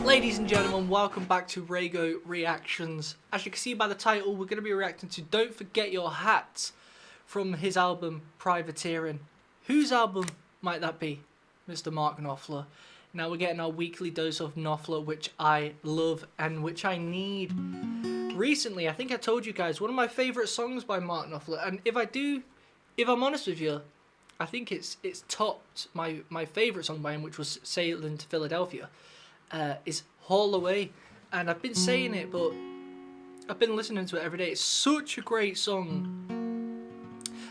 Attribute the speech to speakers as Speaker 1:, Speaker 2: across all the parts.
Speaker 1: Ladies and gentlemen, welcome back to RAYGO Reactions. As you can see by the title, we're going to be reacting to Don't Forget Your Hat from his album Privateering. Whose album might that be? Mr. Mark Knopfler. Now we're getting our weekly dose of Knopfler, which I love and which I need. Recently, I think I told you guys, one of my favourite songs by Mark Knopfler, and if I'm honest with you, I think it's topped my favourite song by him, which was Sailing to Philadelphia. Is Haul Away, and I've been saying it, but I've been listening to it every day. It's such a great song.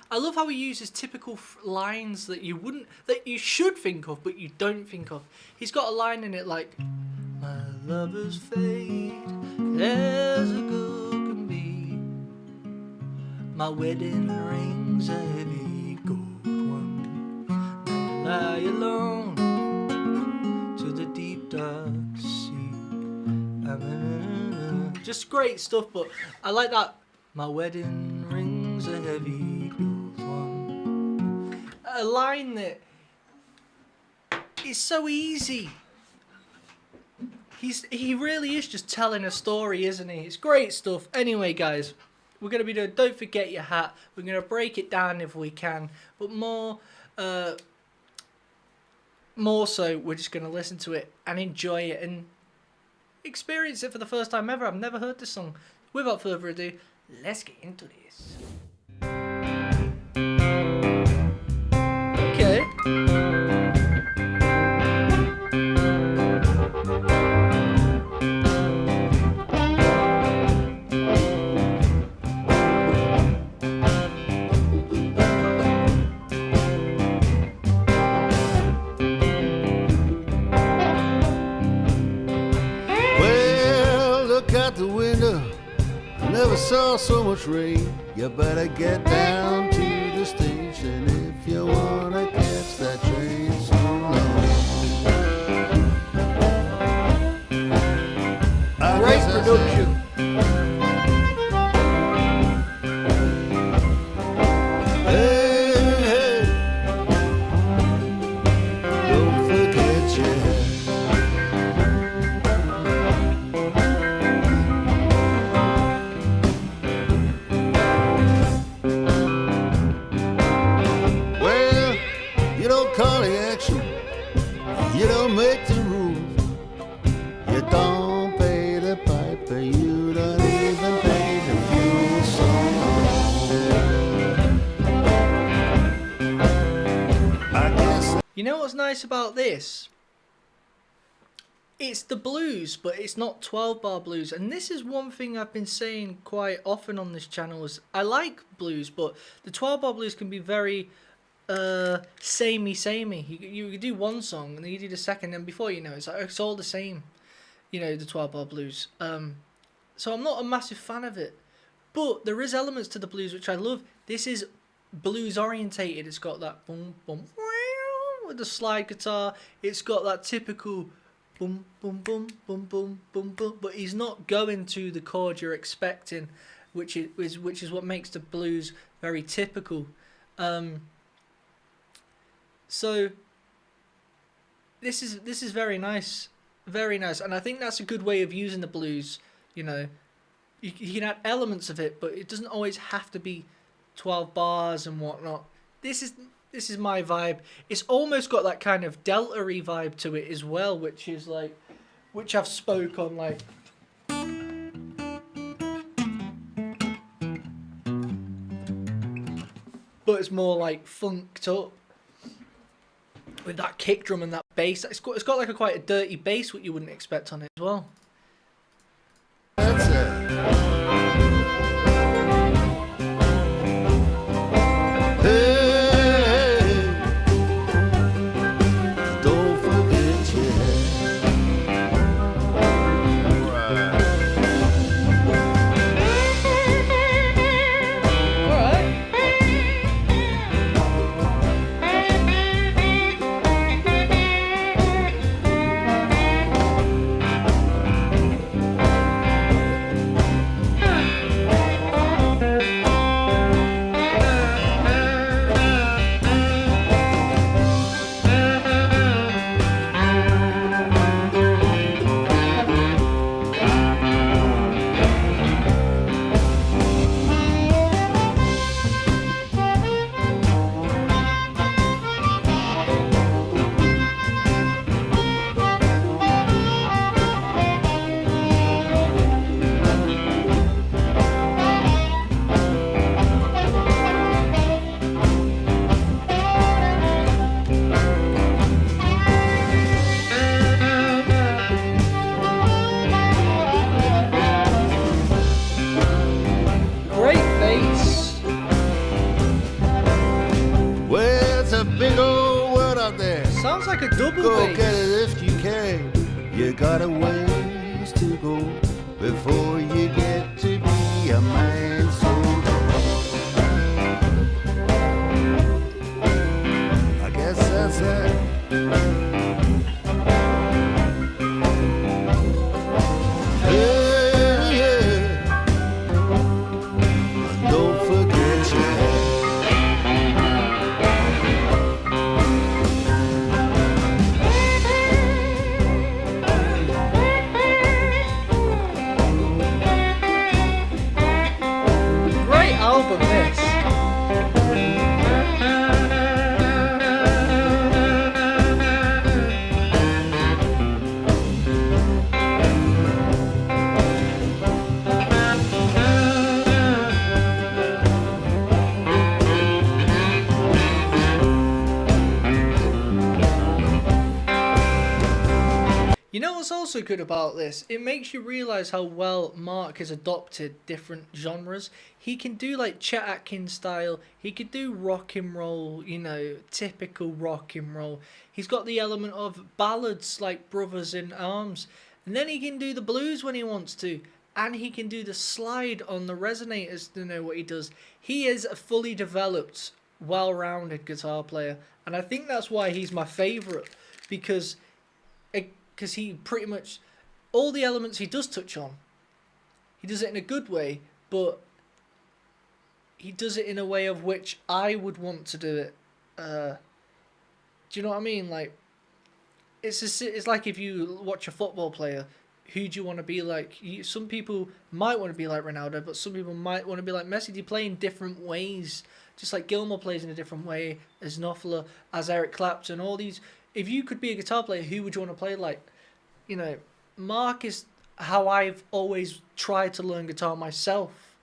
Speaker 1: I love how he uses typical lines that you should think of, but you don't think of. He's got a line in it like, "My lover's fate as a good can be. My wedding ring's a heavy gold one. Now lie alone to the deep dark sea." Just great stuff, but I like that. My wedding ring's a heavy gold one. A line that is so easy. He really is just telling a story, isn't he? It's great stuff. Anyway, guys, we're gonna be doing Don't Forget Your Hat. We're gonna break it down if we can, but more so, we're just going to listen to it and enjoy it and experience it for the first time ever. I've never heard this song. Without further ado, let's get into this. Okay.
Speaker 2: The window, I never saw so much rain. You better get down to the station if you wanna catch that train so long.
Speaker 1: Great production.
Speaker 2: Hey, don't forget your hat. Call the action, you don't make the rules, you don't pay the piper, you don't even pay the fuel song. I guess.
Speaker 1: You know what's nice about this? It's the blues, but it's not 12-bar blues, and this is one thing I've been saying quite often on this channel is I like blues, but the 12-bar blues can be very samey. You do one song and then you do the second, and before you know it's like it's all the same, you know, the 12-bar blues. So I'm not a massive fan of it, but there is elements to the blues which I love. This is blues orientated. It's got that boom boom with the slide guitar. It's got that typical boom boom boom boom boom boom boom, but he's not going to the chord you're expecting, which is what makes the blues very typical. So this is very nice, and I think that's a good way of using the blues. You know, you can add elements of it, but it doesn't always have to be 12 bars and whatnot. This is my vibe. It's almost got that kind of delta-y vibe to it as well, which I've spoke on, like. But it's more like funked up with that kick drum and that bass. It's got like quite a dirty bass, what you wouldn't expect on it as well.
Speaker 2: That's it. Hey, don't forget your hat. You got a ways to go before you get to be a man. So I guess that's it. Hey, yeah. And don't forget your hat.
Speaker 1: Great album, this. You know what's also good about this? It makes you realise how well Mark has adopted different genres. He can do like Chet Atkins style, he could do rock and roll, you know, typical rock and roll. He's got the element of ballads like Brothers in Arms. And then he can do the blues when he wants to. And he can do the slide on the resonators to know what he does. He is a fully developed, well-rounded guitar player. And I think that's why he's my favourite. Because he pretty much, all the elements he does touch on, he does it in a good way, but he does it in a way of which I would want to do it. Do you know what I mean? Like, it's like if you watch a football player, who do you want to be like? Some people might want to be like Ronaldo, but some people might want to be like Messi. They play in different ways, just like Gilmour plays in a different way, as Knopfler, as Eric Clapton, all these. If you could be a guitar player, who would you want to play like? You know, Mark is how I've always tried to learn guitar myself.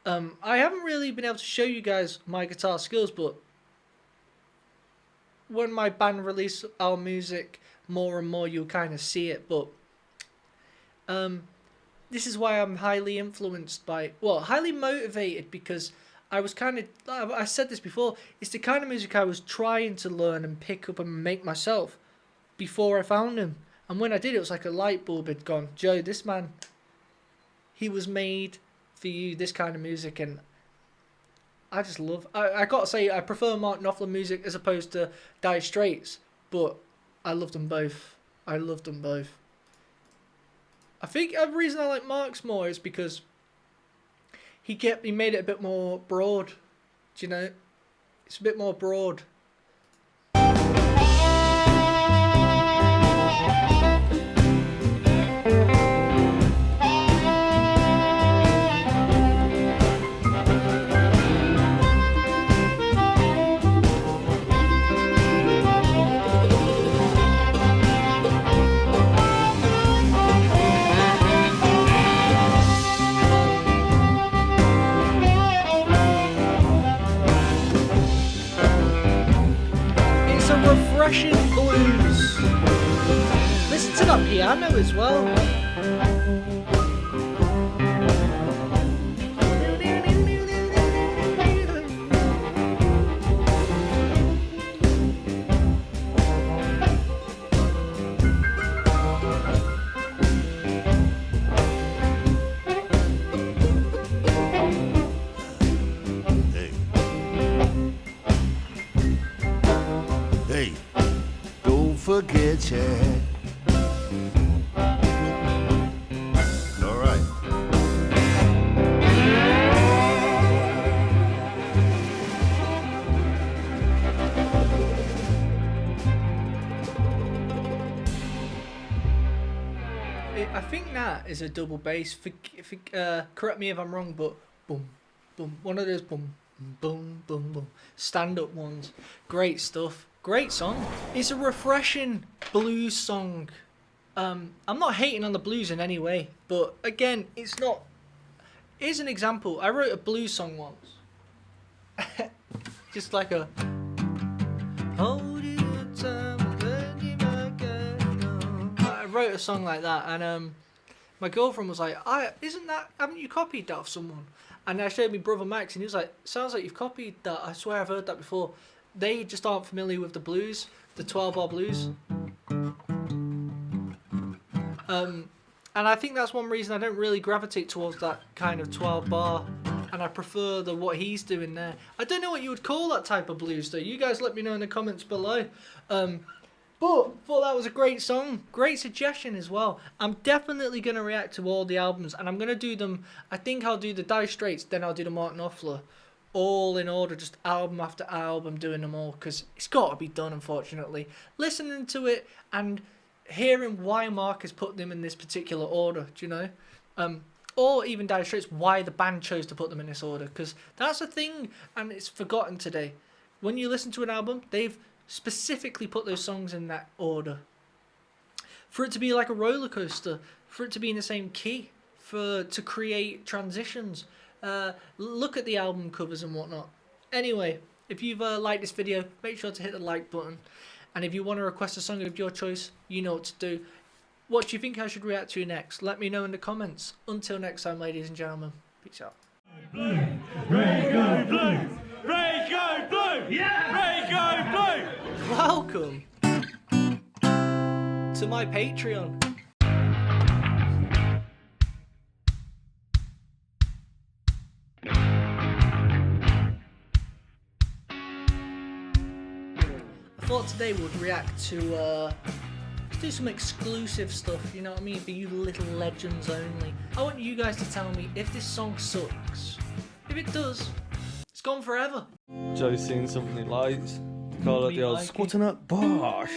Speaker 1: I haven't really been able to show you guys my guitar skills, but when my band release our music more and more, you'll kind of see it. But this is why I'm highly influenced by, well, highly motivated, because I was kind of, I said this before, it's the kind of music I was trying to learn and pick up and make myself before I found him. And when I did, it was like a light bulb had gone, Joe, this man, he was made for you, this kind of music. And I just love, I got to say, I prefer Mark Knopfler music as opposed to Dire Straits, but I love them both. I love them both. I think the reason I like Mark's more is because he made it a bit more broad. Do you know? It's a bit more broad. Refreshing blues. Listen to that piano as well.
Speaker 2: Hey, don't forget your hat. All right.
Speaker 1: I think that is a double bass. Correct me if I'm wrong, but boom, boom. One of those boom, boom, boom, boom. Stand-up ones. Great stuff. Great song. It's a refreshing blues song. I'm not hating on the blues in any way, but again, it's not. Here's an example. I wrote a blues song once. Just like a. Hold it time, I wrote a song like that, and my girlfriend was like, haven't you copied that of someone? And I showed my brother Max, and he was like, sounds like you've copied that. I swear I've heard that before. They just aren't familiar with the blues, the 12-bar blues. And I think that's one reason I don't really gravitate towards that kind of 12 bar, and I prefer what he's doing there. I don't know what you would call that type of blues though. You guys let me know in the comments below. But thought that was a great song, great suggestion as well. I'm definitely going to react to all the albums, and I'm going to do them, I think I'll do the Dire Straits, then I'll do the Mark Knopfler, all in order, just album after album, doing them all, because it's got to be done, unfortunately. Listening to it and hearing why Mark has put them in this particular order, do you know? Or even Dire Straits, why the band chose to put them in this order, because that's a thing, and it's forgotten today. When you listen to an album, they've specifically put those songs in that order. For it to be like a roller coaster, for it to be in the same key, to create transitions. Look at the album covers and whatnot. Anyway, if you've liked this video, make sure to hit the like button. And if you want to request a song of your choice, you know what to do. What do you think I should react to next? Let me know in the comments. Until next time, ladies and gentlemen, peace out.
Speaker 3: Blue, RAYGO blue, RAYGO blue, yeah, RAYGO blue.
Speaker 1: Welcome to my Patreon. I thought today we'd react to do some exclusive stuff, you know what I mean, for you little legends only. I want you guys to tell me if this song sucks. If it does, it's gone forever.
Speaker 4: Joe's seen something he likes. Call it the old
Speaker 1: like
Speaker 4: squatting up bosh.